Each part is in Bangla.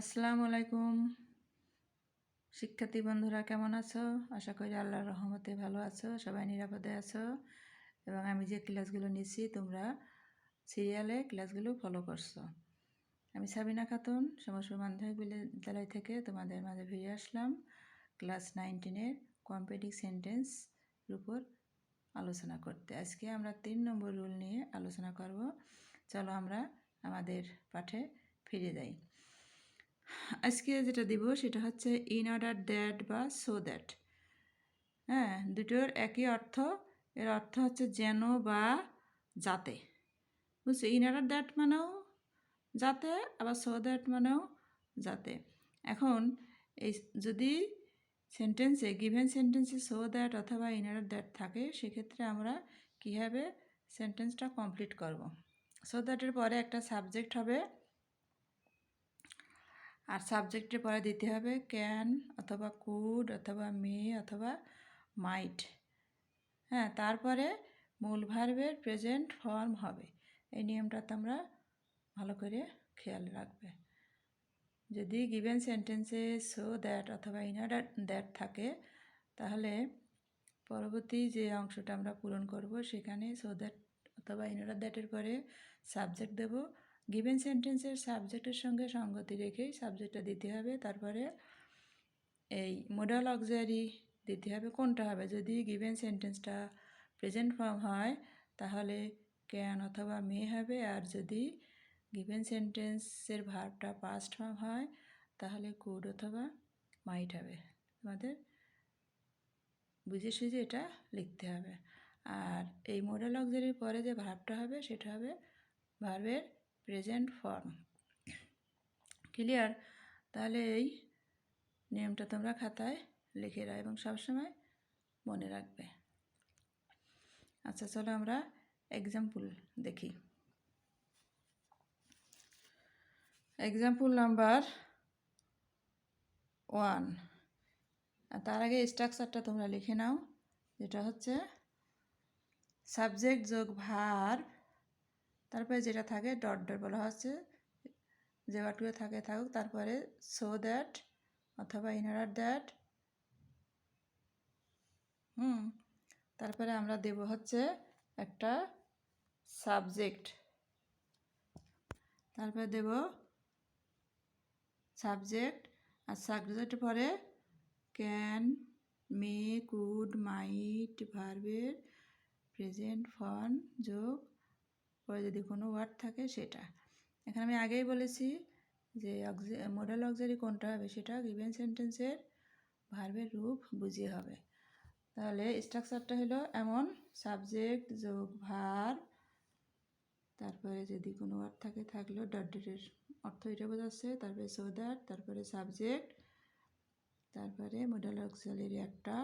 আসসালামু আলাইকুম শিক্ষার্থী বন্ধুরা, কেমন আছো? আশা করি আল্লাহর রহমতে ভালো আছো, সবাই নিরাপদে আছো এবং আমি যে ক্লাসগুলো নিচ্ছি তোমরা সিরিয়ালে ক্লাসগুলো ফলো করছো। আমি সাবিনা খাতুন সমস্ত মাধ্যমিক বিদ্যালয় থেকে তোমাদের মাঝে ফিরে আসলাম ক্লাস 19-এর কম্প্লেক্স সেন্টেন্সের উপর আলোচনা করতে। আজকে আমরা 3 নম্বর রুল নিয়ে আলোচনা করব। চলো আমরা আমাদের পাঠে ফিরে যাই। আজকে যেটা দিব সেটা হচ্ছে ইন অর্ডার দ্যাট বা সো দ্যাট। হ্যাঁ, দুটোর একই অর্থ। এর অর্থ হচ্ছে যেন বা যাতে। বুঝছো? ইন অর্ডার দ্যাট মানেও যাতে, আবার সো দ্যাট মানেও যাতে। এখন এই যদি সেন্টেন্সে গিভেন সেন্টেন্সে সো দ্যাট অথবা ইন অর্ডার দ্যাট থাকে, সেক্ষেত্রে আমরা কীভাবে সেন্টেন্সটা কমপ্লিট করব। সো দ্যাটের পরে একটা সাবজেক্ট হবে, আর সাবজেক্টের পরে দিতে হবে ক্যান অথবা কুড অথবা মে অথবা মাইট। হ্যাঁ, তারপরে মূল ভার্বের প্রেজেন্ট ফর্ম হবে। এই নিয়মটা তোমরা ভালো করে খেয়াল রাখবে। যদি গিভেন সেন্টেন্সে সো দ্যাট অথবা ইনার দ্যাট থাকে, তাহলে পরবর্তী যে অংশটা আমরা পূরণ করব সেখানে সো দ্যাট অথবা ইনার দ্যাটের পরে সাবজেক্ট দেব। গিভেন সেন্টেন্সের সাবজেক্টের সঙ্গে সঙ্গতি রেখেই সাবজেক্টটা দিতে হবে। তারপরে এই মোডাল অক্সিলারি দিতে হবে। কোনটা হবে? যদি গিভেন সেন্টেন্সটা প্রেজেন্ট ফর্ম হয় তাহলে ক্যান অথবা মে হবে, আর যদি গিভেন সেন্টেন্সের ভার্বটা পাস্ট ফর্ম হয় তাহলে কুড অথবা মাইট হবে। তোমাদের বুঝে সুঝে এটা লিখতে হবে। আর এই মোডাল অক্সিলারির পরে যে ভার্বটা হবে সেটা হবে ভার্বের প্রেজেন্ট ফর্ম। ক্লিয়ার? তাহলে এই নিয়মটা তোমরা খাতায় লিখে রাখো এবং সবসময় মনে রাখবে। আচ্ছা, চলো আমরা এক্সাম্পল দেখি। Example number 1। তার আগে স্ট্রাকচারটা তোমরা লিখে নাও, যেটা হচ্ছে সাবজেক্ট যোগ ভার্ব, তারপরে যেটা থাকে ডট ডট বলা হচ্ছে, যে ওয়ার্ডগুলো থাকে থাকুক, তারপরে সো দ্যাট অথবা ইনার দ্যাট। তারপরে আমরা দেব হচ্ছে একটা সাবজেক্ট, তারপরে দেব সাবজেক্ট, আর সাবজেক্টের পরে ক্যান, মে, কুড, মাইট ভার্বের প্রেজেন্ট ফর্ম যোগ পরে যদি কোনো ওয়ার্ড থাকে সেটা। এখানে আমি আগেই বলেছি যে মোডাল অক্সিলারি কোনটা হবে, সেটা গিভেন সেন্টেন্সের ভার্বের রূপ বুঝিয়ে হবে। তাহলে স্ট্রাকচারটা হলো এমন: সাবজেক্ট যোগ ভার্ব, তারপরে যদি কোনো ওয়ার্ড থাকে থাকলেও ডট ডটের অর্থ এটা বোঝাচ্ছে, তারপরে সো দ্যাট, তারপরে সাবজেক্ট, তারপরে মোডাল অক্সিলারি একটা,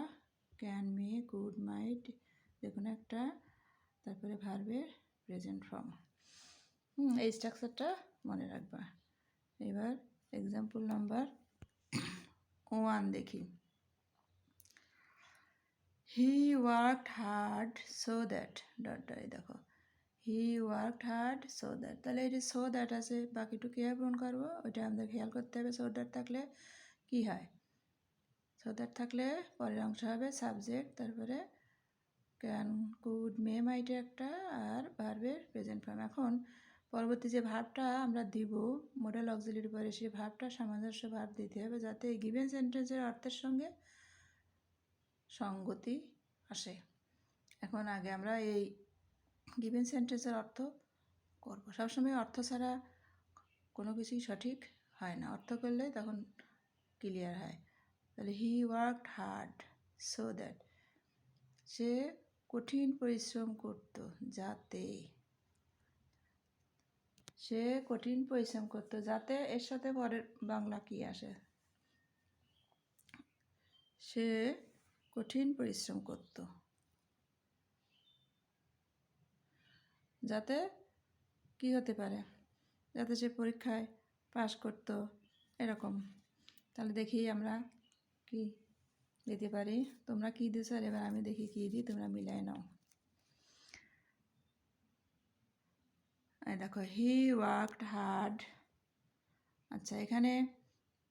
ক্যান, মে, কুড, মাইট যে কোনো একটা, তারপরে ভার্বের প্রেজেন্ট ফর্ম। এই স্ট্রাকচারটা মনে রাখবা। এবার এক্সাম্পল নাম্বার 1 দেখি। He worked hard so that dot dot. দেখো, he worked hard so that, তাহলে এটি সো দ্যাট আছে, বাকিটুকু কীভাবে পূরণ করবো ওইটা আমাদের খেয়াল করতে হবে। সো দ্যাট থাকলে কী হয়? সো দ্যাট থাকলে পরের অংশ হবে সাবজেক্ট, তারপরে ক্যান, কুড, মে, মাইটে একটা, আর ভার্বের প্রেজেন্ট ফর্ম। এখন পরবর্তী যে ভার্বটা আমরা দিব মোডাল অক্সিলারির পরে, সেই ভার্বটা সামঞ্জস্য ভার্ব দিতে হবে যাতে এই গিভেন সেন্টেন্সের অর্থের সঙ্গে সঙ্গতি আসে। এখন আগে আমরা এই গিভেন সেন্টেন্সের অর্থ করব। সবসময় অর্থ ছাড়া কোনো কিছুই সঠিক হয় না, অর্থ করলে তখন ক্লিয়ার হয়। তাহলে he worked hard so that, সে কঠিন পরিশ্রম করত যাতে, সে কঠিন পরিশ্রম করতো যাতে, এর সাথে পরের বাংলা কি আসে? সে কঠিন পরিশ্রম করত যাতে কি হতে পারে? যাতে সে পরীক্ষায় পাশ করত, এরকম। তাহলে দেখি আমরা কি দিতে পারি। তোমরা কি দিছো আর এবার আমি দেখি কি দিই, তোমরা মিলাই নাও। দেখো, হি ওয়ার্কড হার্ড। আচ্ছা, এখানে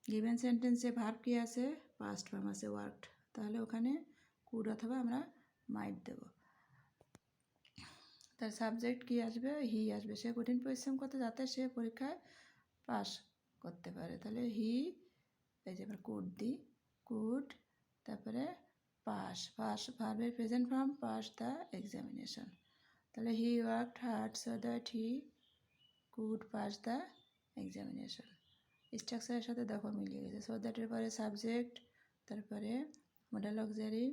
গিভেন সেন্টেন্সে ভার্ব কী আছে, পাস্ট ফর্ম আছে ওয়ার্কড, তাহলে ওখানে কুড অথবা আমরা মাইট দেব। তার সাবজেক্ট কী আসবে, হি আসবে। সে কঠিন পরিশ্রম করতে যাতে সে পরীক্ষায় পাস করতে পারে, তাহলে হি, এই যে আমরা কুড দিই, কুড, তারপরে পাস, ভার্বের present form pass the examination, তাহলে he worked hard so that he could pass the examination. স্ট্রাকচারের সাথে দেখো মিলিয়ে গেছে। সো দ্যাটের পরে সাবজেক্ট, তারপরে মডেল অক্সিলারি,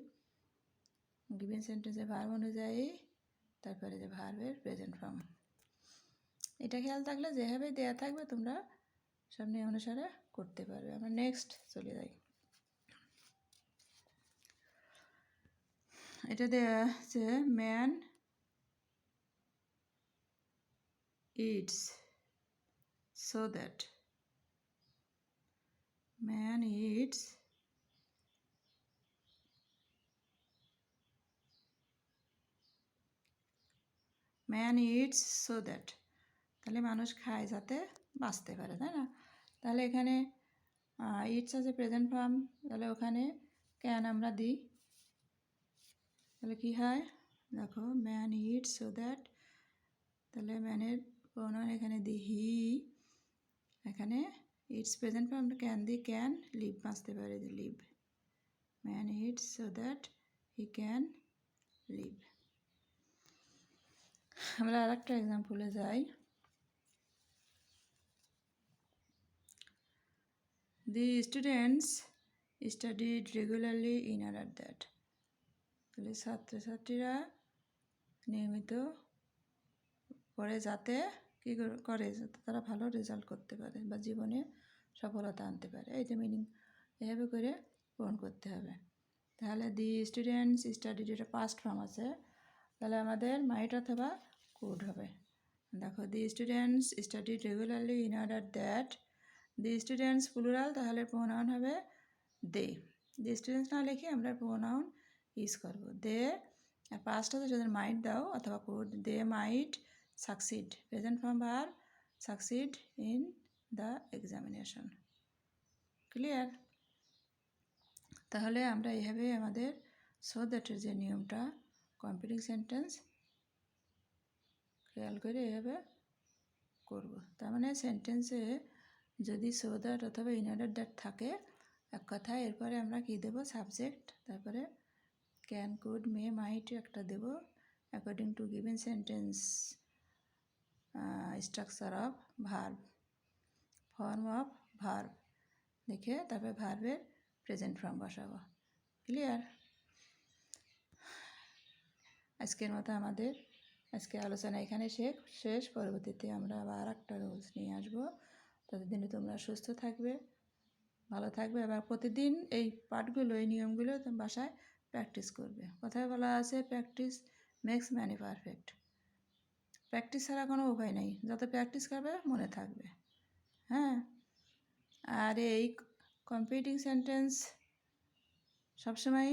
গিভেন সেন্টেন্সের ভার্ব অনুযায়ী, তারপরে যে ভার্বের প্রেজেন্ট ফর্ম। এটা খেয়াল থাকলে যেভাবে দেওয়া থাকবে তোমরা সব নিয়ম অনুসারে করতে পারবে। আমরা নেক্সট চলে যাই। এটা দেওয়া আছে man it's so that, man it's so that, তাহলে মানুষ খায় যাতে বাঁচতে পারে, তাই না? তাহলে এখানে ইটস আছে প্রেজেন্ট ফর্ম, তাহলে ওখানে ক্যান আমরা দিই, তাহলে কী হয় দেখো, ম্যান ইটস সো দ্যাট, তাহলে ম্যানের প্রোনাউন এখানে দিই হি, এখানে ইটস প্রেজেন্ট ফর্ম আমরা ক্যান দিই, ক্যান লিভ, বাঁচতে পারে, যে live, man it's so that he can live. আমরা আর একটা এক্সাম্পলে যাই। The students studied regularly in order that, তাহলে ছাত্রছাত্রীরা নিয়মিত পড়ে যাতে কী করে, যাতে তারা ভালো রেজাল্ট করতে পারে বা জীবনে সফলতা আনতে পারে। এই যে মিনিং এভাবে করে পূরণ করতে হবে। তাহলে দি স্টুডেন্টস স্টাডিড, এটা পাস্ট ফর্ম আছে, তাহলে আমাদের মাইট অথবা কুড হবে। দেখো, দি students studied regularly in order that, the students plural, তাহলে প্রোনাউন হবে দে। দি স্টুডেন্টস না লিখে আমরা প্রোনাউন ইউজ করব, দে। আর পাস্ট হচ্ছে যদি মাইট দাও অথবা could, they might succeed, present form verb succeed in the examination. Clear? তাহলে আমরা এইভাবে আমাদের সো দ্যাটের যে নিয়মটা, কম্পিটিং সেন্টেন্স খেয়াল করে এভাবে করব। তার মানে সেন্টেন্সে যদি সো দ্যাট অথবা ইন অর্ডার দ্যাট থাকে, এক কথায় এরপরে আমরা কী দেবো, সাবজেক্ট, তারপরে ক্যান, কুড, মে, মাইট একটা দেব according to given sentence structure of verb, form of verb দেখে তারপরে ভার্বের প্রেজেন্ট ফর্ম বসাবো। ক্লিয়ার? আজকের মতো আমাদের আজকে আলোচনা এখানে শেষ। পরবর্তীতে আমরা আবার একটা রুলস নিয়ে আসবো। ততদিনে তোমরা সুস্থ থাকবে, ভালো থাকবে, এবং প্রতিদিন এই পাঠগুলো, এই নিয়মগুলো তুমি বাসায় প্র্যাকটিস করবে। কথায় বলা আছে, practice makes man perfect. Practice ছাড়া কোনো উপায় নেই, যত প্র্যাকটিস করবে মনে থাকবে। হ্যাঁ, আর এই কম্পিটিং সেন্টেন্স সবসময়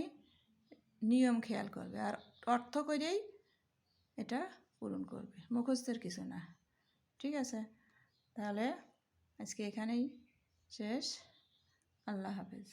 নিয়ম খেয়াল করবে, আর অর্থ করেই এটা পূরণ করবে, মুখস্থের কিছু না। ঠিক আছে? তাহলে আজকে এখানেই শেষ। আল্লাহ হাফেজ।